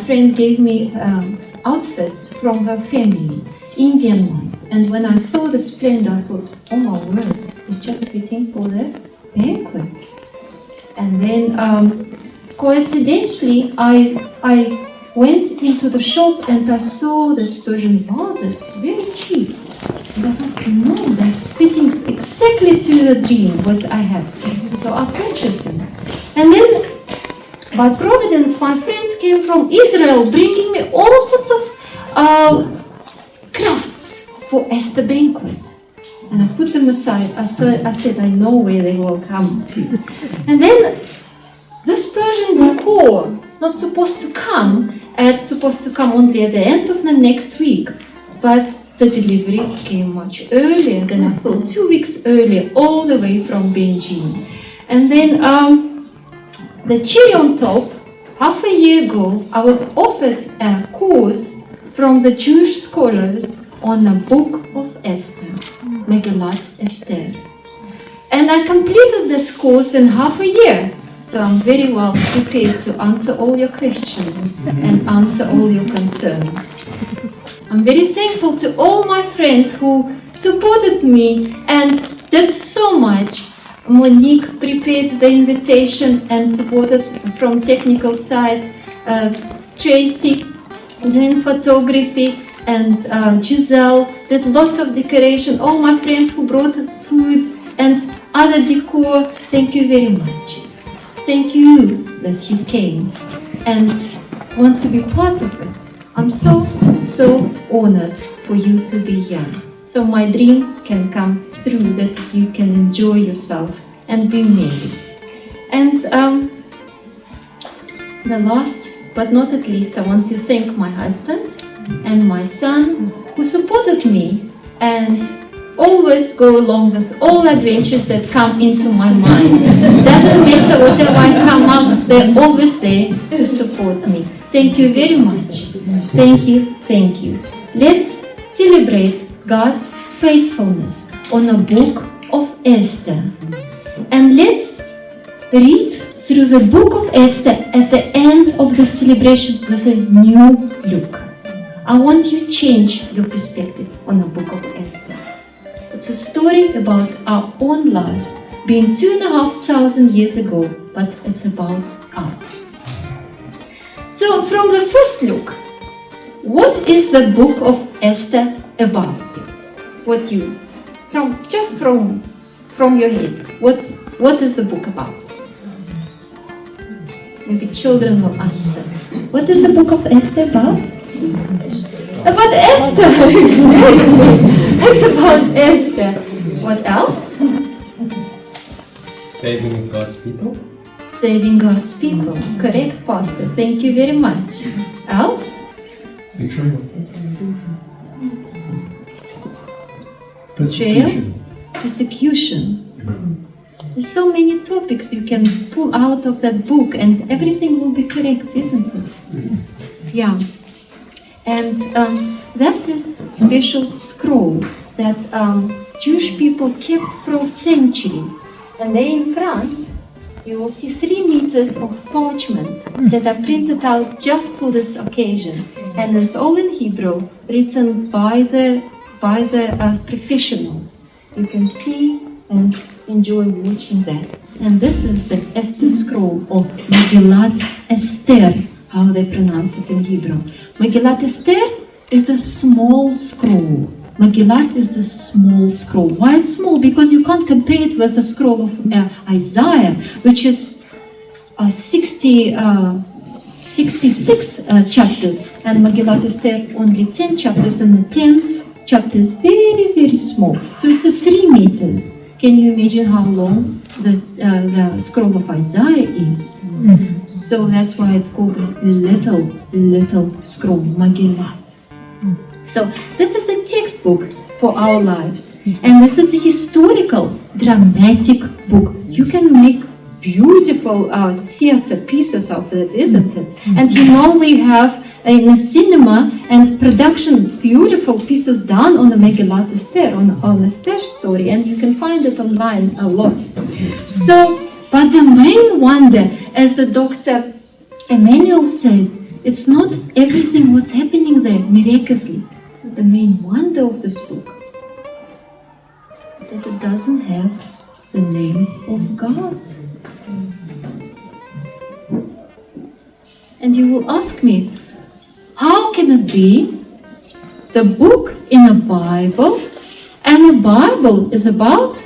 friend gave me outfits from her family, Indian ones. And when I saw the splendor, I thought, oh my word, it's just fitting for the banquet. And then coincidentally, I went into the shop and I saw this Persian vases, very cheap. And I thought, no, that's fitting exactly to the dream, what I had. So I purchased them. And then, by providence, my friends came from Israel, bringing me all sorts of crafts for Esther Banquet. And I put them aside. I said, I know where they will come to. And then, this Persian decor, not supposed to come, it's supposed to come only at the end of the next week. But the delivery came much earlier than I thought, 2 weeks earlier, all the way from Beijing. And then the cherry on top, half a year ago, I was offered a course from the Jewish scholars on the book of Esther, Megillat Esther. And I completed this course in half a year. So I'm very well prepared to answer all your questions and answer all your concerns. I'm very thankful to all my friends who supported me and did so much. Monique prepared the invitation and supported from technical side. Tracy doing photography, and Giselle did lots of decoration. All my friends who brought food and other decor, thank you very much. Thank you that you came and want to be part of it. I'm so honored for you to be here. So my dream can come through, that you can enjoy yourself and be merry. And the last but not at least, I want to thank my husband and my son who supported me and always go along with all adventures that come into my mind. Doesn't matter whatever I come up, they're always there to support me. Thank you very much. Thank you, thank you. Let's celebrate God's faithfulness on a book of Esther. And let's read through the book of Esther at the end of the celebration with a new look. I want you to change your perspective on the book of Esther. It's a story about our own lives, being 2,500 years ago, but it's about us. So from the first look, what is the book of Esther about? From your head, what is the book about? Maybe children will answer. What is the book of Esther about? About Esther, exactly. It's about Esther. What else? Saving God's people. Saving God's people. Correct, Pastor. Thank you very much. Else? Betrayal. Betrayal. Persecution. There's so many topics you can pull out of that book and everything will be correct, isn't it? Yeah. And that is special scroll that Jewish people kept for centuries. And there in front, you will see 3 meters of parchment that are printed out just for this occasion. And it's all in Hebrew, written by the professionals. You can see and enjoy watching that. And this is the Esther scroll of Megillat Esther, how they pronounce it in Hebrew. Megillat Esther is the small scroll. Megillat is the small scroll. Why it's small? Because you can't compare it with the scroll of Isaiah, which is 66 chapters, and Megillat Esther only 10 chapters, and the 10th chapter is very, very small. So it's 3 meters. Can you imagine how long the scroll of Isaiah is? Mm-hmm. So that's why it's called a little scroll, Megillat. Mm-hmm. So this is the textbook for our lives. Mm-hmm. And this is a historical, dramatic book. You can make beautiful theater pieces of it, isn't it? Mm-hmm. And you know we have in the cinema and production beautiful pieces done on the Megillat Esther, on Esther's story, and you can find it online a lot. So, but the main wonder, as the Dr. Emmanuel said, It's not everything what's happening there miraculously. The main wonder of this book that it doesn't have the name of God. And you will ask me, how can it be the book in a Bible, and the Bible is about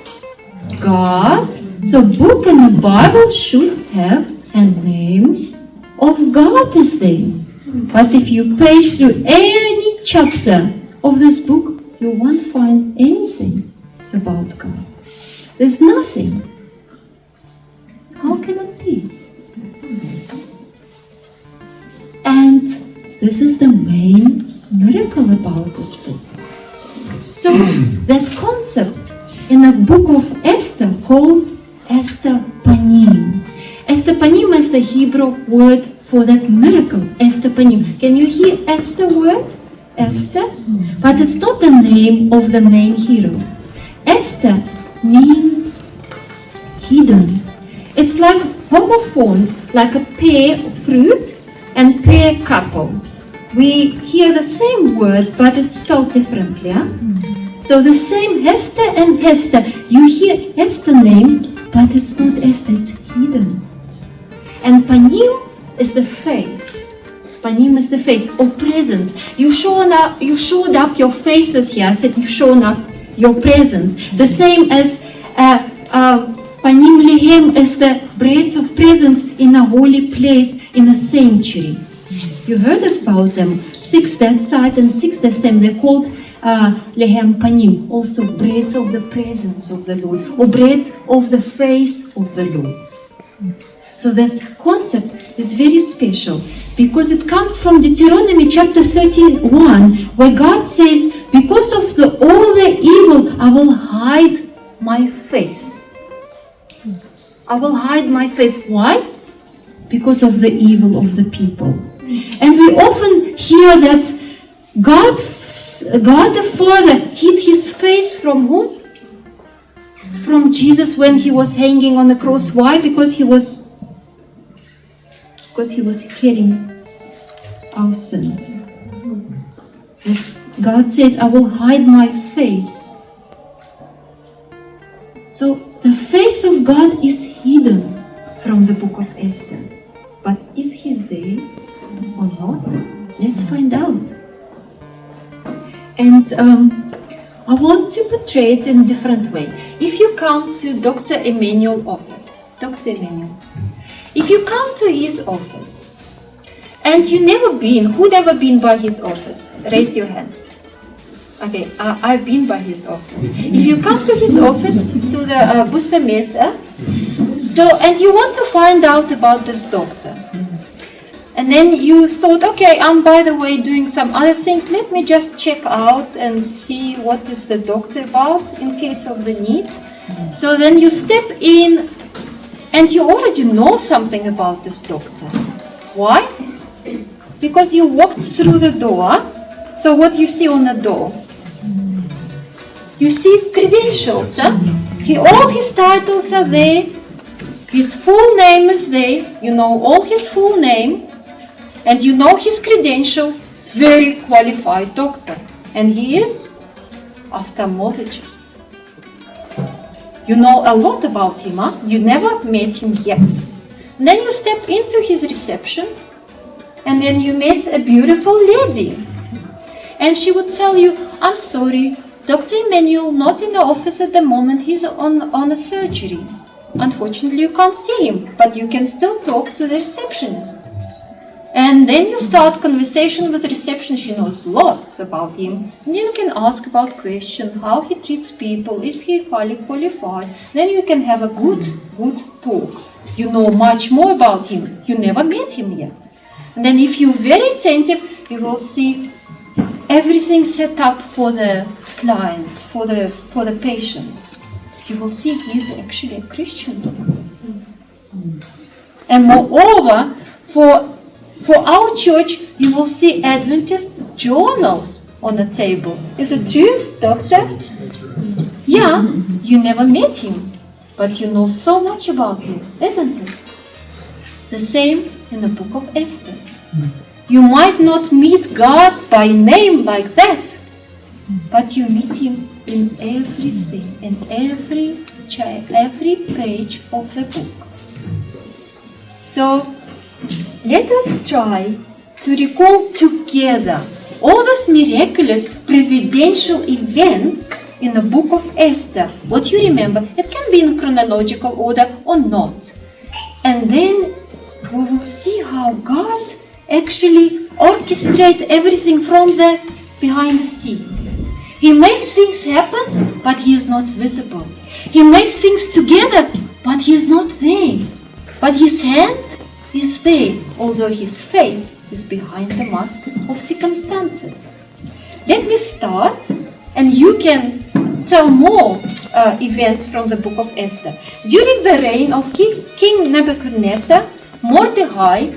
God? So book in the Bible should have a name of God is there. But if you page through any chapter of this book, you won't find anything about God. There's nothing. How can it be? That's amazing. And this is the main miracle about this book. So that concept in the book of Esther called Esther Panim. Esther Panim is the Hebrew word for that miracle, Esther Panim. Can you hear Esther word? Esther? But it's not the name of the main hero. Esther means hidden. It's like homophones, like a pear fruit and pear couple. We hear the same word, but it's spelled differently. Yeah? So the same Hester and Hester. You hear Hester name, but it's not Esther, it's hidden. And Panim is the face. Panim is the face or presence. You showed up your faces here. I said you shown up your presence. The same as Panim Lehem is the breads of presence in a holy place in a sanctuary. You heard about them. 6 that side and 6 that stem. They're called Lehem Panim, also breads of the presence of the Lord, or bread of the face of the Lord. So this concept is very special because it comes from Deuteronomy chapter 13:1, where God says, because of all the evil, I will hide my face. I will hide my face. Why? Because of the evil of the people. And we often hear that God the Father hid his face from whom? From Jesus when he was hanging on the cross. Why? Because he was carrying our sins. God says, I will hide my face. So the face of God is hidden from the book of Esther. But is he there or not? Let's find out. And I want to portray it in a different way. If you come to Dr. Emmanuel's office, Dr. Emmanuel, if you come to his office and who never been by his office? Raise your hand. Okay, I've been by his office. If you come to his office, to the Busamet, and you want to find out about this doctor, and then you thought, okay, I'm by the way doing some other things, let me just check out and see what is the doctor about in case of the need. So then you step in and you already know something about this doctor. Why? Because you walked through the door. So what you see on the door? You see credentials. All his titles are there. His full name is there. You know all his full name. And you know his credential. Very qualified doctor. And he is ophthalmologist. You know a lot about him, huh? You never met him yet. And then you step into his reception, and then you met a beautiful lady. And she would tell you, I'm sorry, Dr. Emmanuel not in the office at the moment, he's on a surgery. Unfortunately, you can't see him, but you can still talk to the receptionist. And then you start conversation with the reception. She knows lots about him. And you can ask about questions, how he treats people, is he highly qualified. Then you can have a good talk. You know much more about him. You never met him yet. And then if you're very attentive, you will see everything set up for the clients, for the patients. You will see he's actually a Christian doctor. And moreover, for our church, you will see Adventist journals on the table. Is it true, doctor? Yeah, you never met him, but you know so much about him, isn't it? The same in the book of Esther. You might not meet God by name like that, but you meet Him in everything, in every page of the book. So let us try to recall together all these miraculous providential events in the book of Esther. What you remember, it can be in chronological order or not. And then we will see how God actually orchestrates everything from the behind the scene. He makes things happen, but He is not visible. He makes things together, but He is not there. But His hand is there, although His face is behind the mask of circumstances. Let me start, and you can tell more events from the book of Esther. During the reign of King Nebuchadnezzar, Mordecai,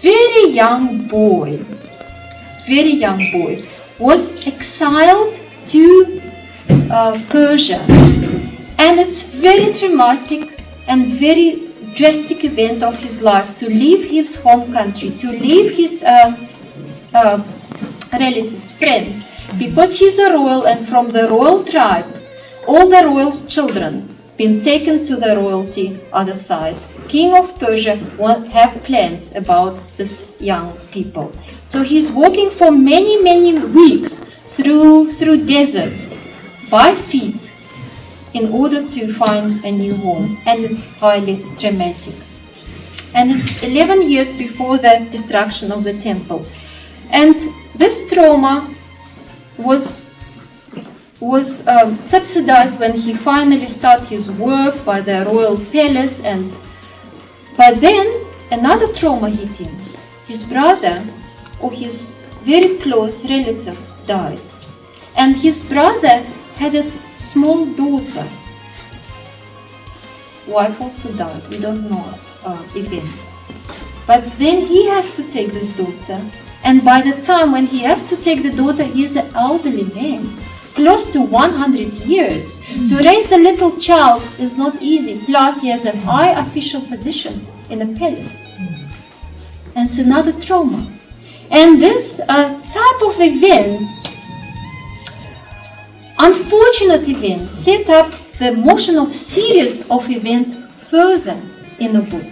very young boy, was exiled to Persia. And it's very traumatic and very drastic event of his life to leave his home country, to leave his relatives, friends, because he's a royal and from the royal tribe, all the royal's children been taken to the royalty other side. King of Persia won't have plans about this young people. So he's walking for many weeks through desert by feet in order to find a new home, and it's highly dramatic. And it's 11 years before the destruction of the temple. And this trauma was subsidized when he finally started his work by the royal palace. But then another trauma hit him. His brother, or his very close relative, died. And his brother had a small daughter. Wife also died. We don't know events. But then he has to take this daughter. And by the time when he has to take the daughter, he is an elderly man, close to 100 years. To raise the little child is not easy. Plus, he has a high official position in the palace. And it's another trauma. And this type of events, unfortunate events, set up the motion of series of events further in the book.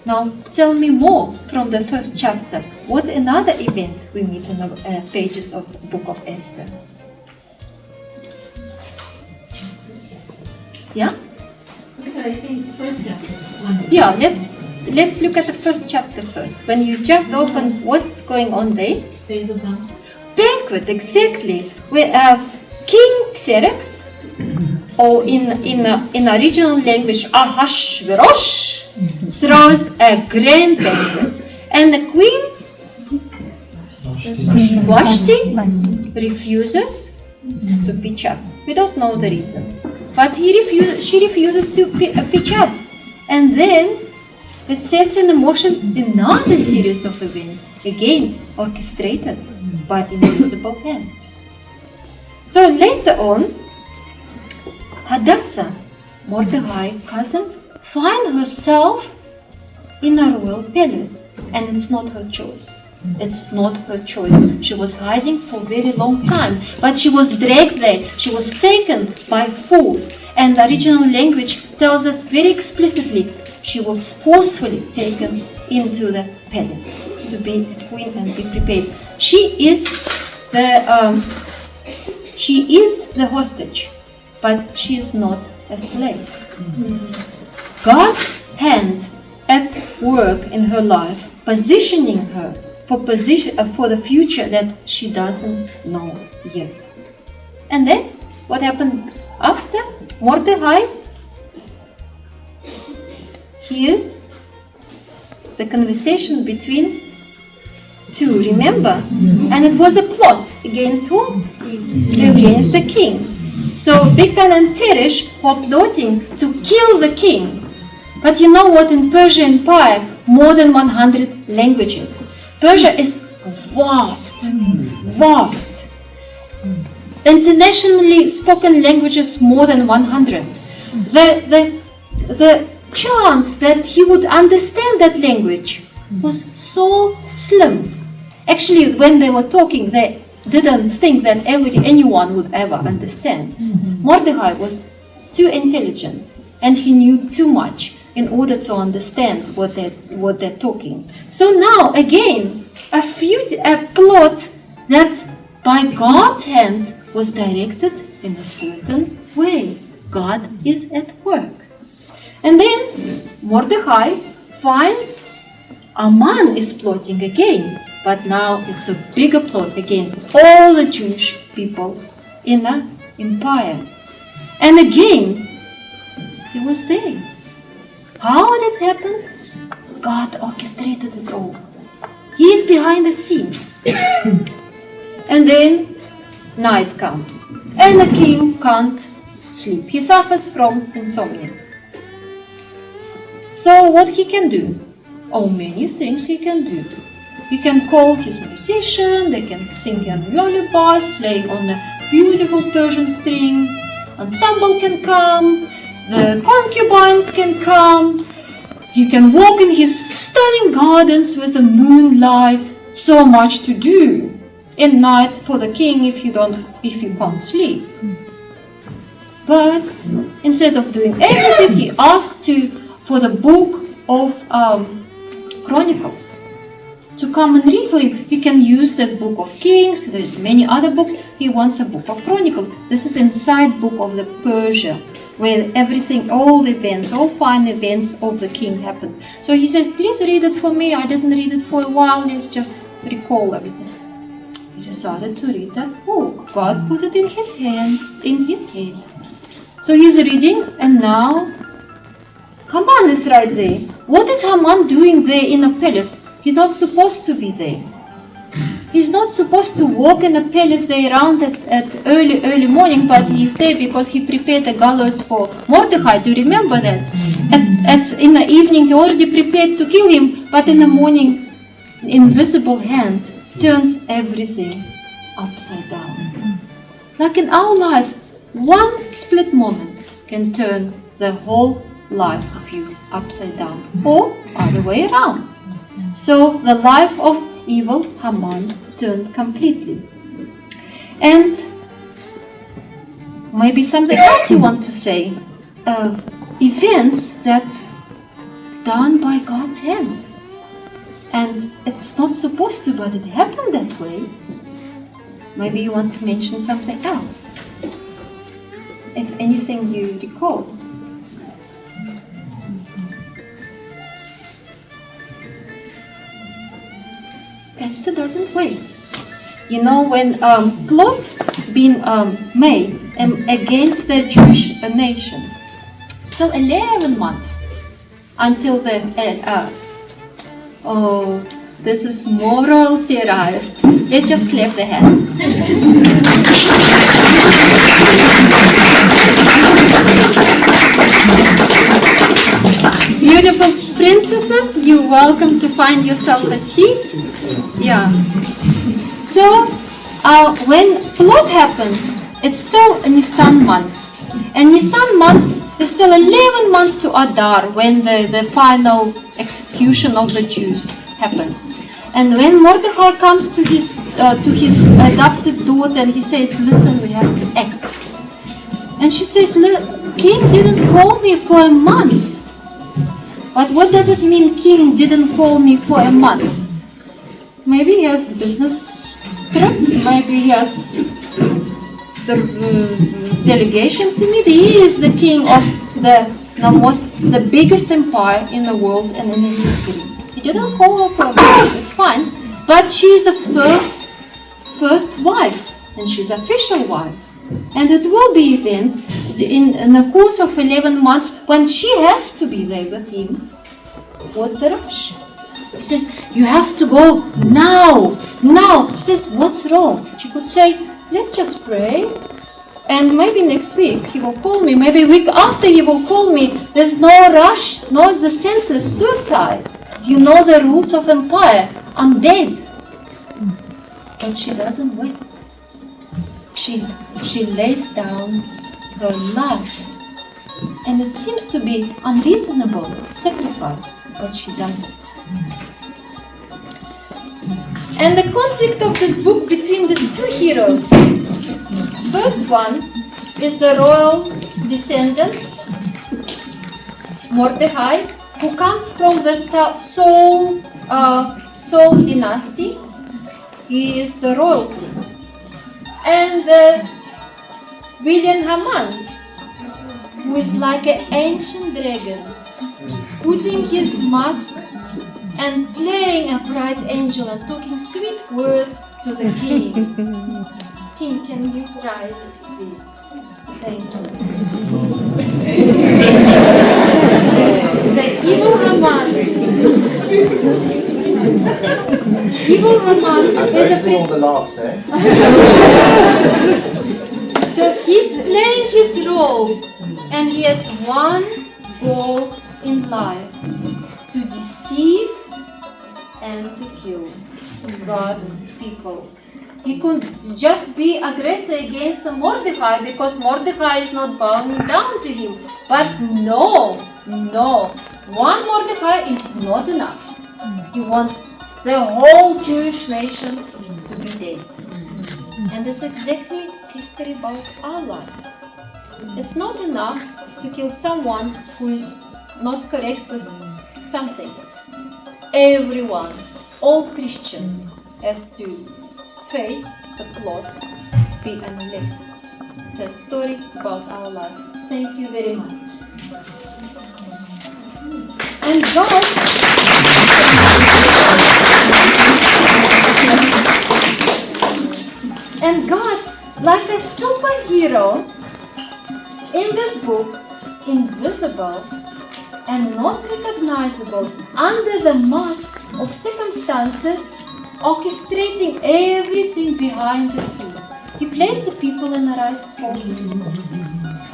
Now, tell me more from the first chapter. What another event we meet in the pages of the book of Esther? Yeah? Okay, I think first chapter. Yeah, let's look at the first chapter first. When you just open, what's going on there? There's a banquet. Banquet, exactly. Where King Xerxes, or in original language, Ahasuerus, throws a grand banquet, and the queen Vashti refuses to pitch up. We don't know the reason, but she refuses to pitch up, and then it sets in motion another series of events, again orchestrated by invisible hand. So later on, Hadassah, Mordecai's cousin, finds herself in a royal palace, and it's not her choice. It's not her choice. She was hiding for a very long time, but she was dragged there. She was taken by force, and the original language tells us very explicitly she was forcefully taken into the palace to be queen and be prepared. She is the hostage, but she is not a slave. God's hand at work in her life, positioning her for the future that she doesn't know yet. And then what happened after? Mordecai hears the conversation between two, remember? And it was a plot against whom? Against the king. So Bigtan and Teresh were plotting to kill the king. But you know what? In Persian Empire, more than 100 languages. Persia is vast. Internationally spoken languages more than 100. The chance that he would understand that language was so slim. Actually, when they were talking, they didn't think that anyone would ever understand. Mordecai was too intelligent, and he knew too much in order to understand what they're talking. So now, again, a plot that by God's hand was directed in a certain way. God is at work. And then Mordecai finds Haman is plotting again, but now it's a bigger plot against all the Jewish people in the empire. And again, he was there. How it happened? God orchestrated it all. He is behind the scene. And then night comes, and the king can't sleep. He suffers from insomnia. So what he can do? Oh, many things he can do. He can call his musician, they can sing him lullabies, playing on a beautiful Persian string. Ensemble can come, the concubines can come. You can walk in his stunning gardens with the moonlight. So much to do in night for the king if you can't sleep. But instead of doing everything, he asked for the book of Chronicles to come and read for him. You can use the book of Kings. There's many other books. He wants a book of Chronicles. This is inside book of the Persia, where everything, all the events, all fine events of the king happened. So he said, please read it for me. I didn't read it for a while. Let's just recall everything. He decided to read that book. God put it in his head. So he's reading, and now Haman is right there. What is Haman doing there in a palace? He's not supposed to be there. He's not supposed to walk in a palace there around at early morning, but he's there because he prepared the gallows for Mordecai. Do you remember that? In the evening he already prepared to kill him, but in the morning, invisible hand turns everything upside down. Like in our life, one split moment can turn the whole life of you upside down, or other way around. So the life of evil Haman turned completely. And maybe something else you want to say. Events that done by God's hand. And it's not supposed to, but it happened that way. Maybe you want to mention something else. If anything you recall. Esther doesn't wait. You know, when plot been made against the Jewish nation, still 11 months until the this is more royalty arrived. Let's just clap the hands. Beautiful princesses, you're welcome to find yourself a seat. Yeah. So, when plot happens, it's still Nisan months. And Nisan months is still 11 months to Adar, when the final execution of the Jews happened. And when Mordecai comes to his adopted daughter and he says, listen, we have to act. And she says, King didn't call me for a month. But what does it mean, King didn't call me for a month? Maybe he has business trip, maybe he has the delegation to meet. He is the king of the biggest empire in the world and in history. He didn't call her for a month, it's fine. But she is the first wife, and she's official wife. And it will be event in the course of 11 months when she has to be there with him. What the rush? He says, you have to go now. She says, what's wrong? She could say, let's just pray. And maybe next week he will call me. Maybe a week after he will call me. There's no rush, no the senseless suicide. You know the rules of empire. I'm dead. But she doesn't wait. She lays down her life. And it seems to be unreasonable sacrifice, but she does it. And the conflict of this book between these two heroes. First one is the royal descendant, Mordecai, who comes from the Saul dynasty. He is the royalty. And William Haman, who is like an ancient dragon, putting his mask and playing a bright angel and talking sweet words to the king. King, can you rise, please? Thank you. The evil Haman. Evil Haman is a all the laughs, eh? So he's playing his role, and he has one goal in life: to deceive and to kill God's people. He could just be aggressive against Mordecai because Mordecai is not bowing down to him. But no, one Mordecai is not enough. He wants the whole Jewish nation to be dead. And that's exactly history about our lives. It's not enough to kill someone who is not correct with something. Everyone, all Christians, has to face the plot, be annihilated. It's a story about our lives. Thank you very much. And God like a superhero in this book, invisible and not recognizable under the mask of circumstances, orchestrating everything behind the scene. He placed the people in the right spot.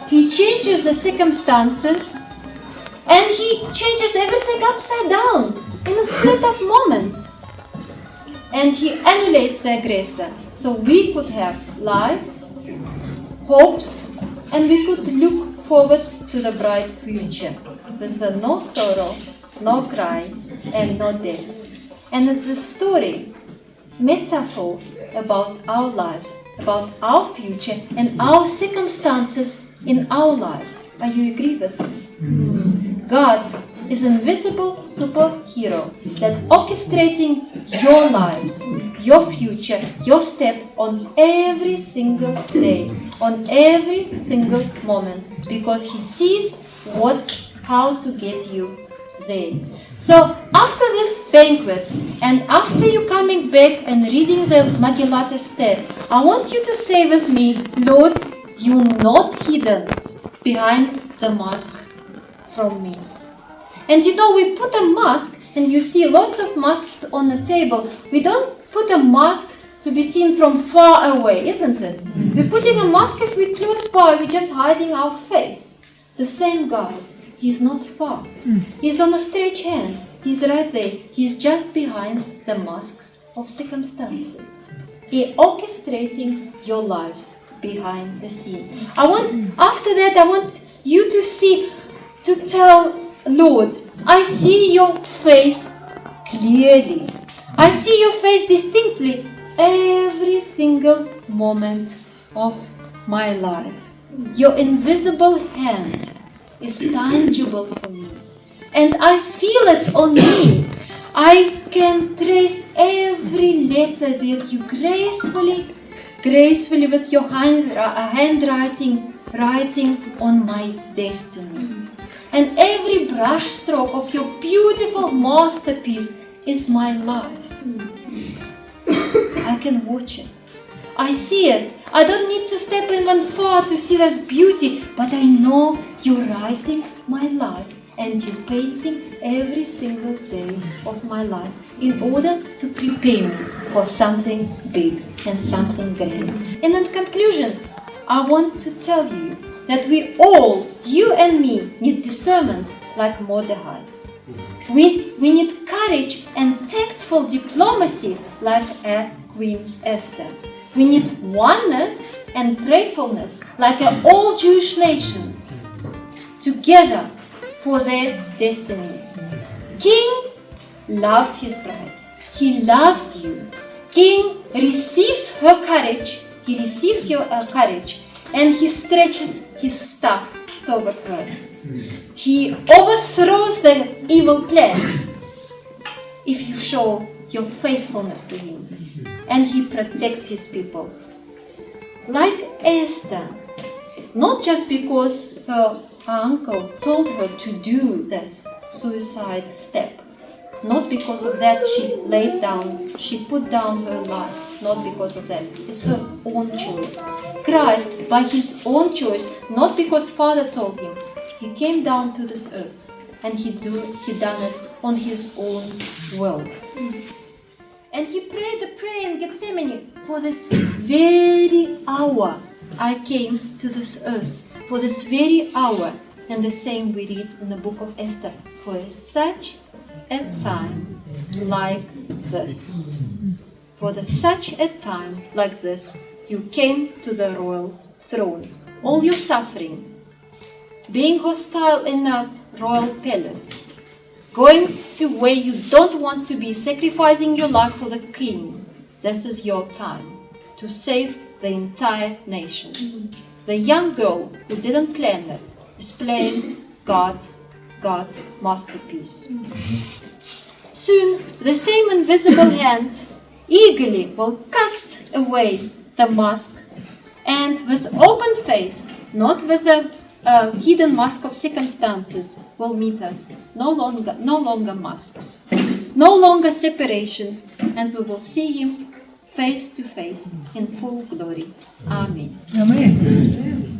He changes the circumstances, and he changes everything upside down in a split of moment. And he annihilates the aggressor. So we could have life, hopes, and we could look forward to the bright future with no sorrow, no cry, and no death. And it's a story, metaphor about our lives, about our future and our circumstances in our lives. Are you agree with me? God is an invisible superhero that orchestrating your lives, your future, your step on every single day, on every single moment, because He sees how to get you there. So after this banquet, and after you coming back and reading the Megillat Esther, I want you to say with me, Lord, you're not hidden behind the mask from me. And you know, we put a mask, and you see lots of masks on the table. We don't put a mask to be seen from far away, isn't it? We're putting a mask if we're close by, we're just hiding our face. The same God, He's not far. He's on a stretch hand. He's right there. He's just behind the mask of circumstances. He's orchestrating your lives behind the scene. After that, I want you to tell Lord, I see your face clearly. I see your face distinctly every single moment of my life. Your invisible hand is tangible for me. And I feel it on me. I can trace every letter that you gracefully with your handwriting, writing on my destiny. And every brush stroke of your beautiful masterpiece is my life. I can watch it. I see it. I don't need to step even far to see this beauty, but I know you're writing my life and you're painting every single day of my life in order to prepare me for something big and something great. And in conclusion, I want to tell you that we all, you and me, need discernment like Mordecai. We need courage and tactful diplomacy like a Queen Esther. We need oneness and prayerfulness like an all Jewish nation together for their destiny. King loves his bride. He loves you. king receives her courage, he receives your courage, and he stretches his staff toward her. He overthrows the evil plans if you show your faithfulness to him, and he protects his people. Like Esther, not just because her uncle told her to do this suicide step, not because of that she put down her life, not because of that. It's her own choice. Christ, by his own choice, not because Father told him, he came down to this earth and he done it on his own will. And he prayed the prayer in Gethsemane, for this very hour I came to this earth, for this very hour. And the same we read in the book of Esther, for such a time like this. For such a time like this, you came to the royal throne. All your suffering, being hostile in a royal palace, going to where you don't want to be, sacrificing your life for the king. This is your time to save the entire nation. The young girl who didn't plan it is playing God masterpiece. Soon the same invisible hand eagerly will cast away the mask, and with open face, not with a hidden mask of circumstances, will meet us. No longer masks, no longer separation, and we will see him face to face in full glory. Amen. Amen.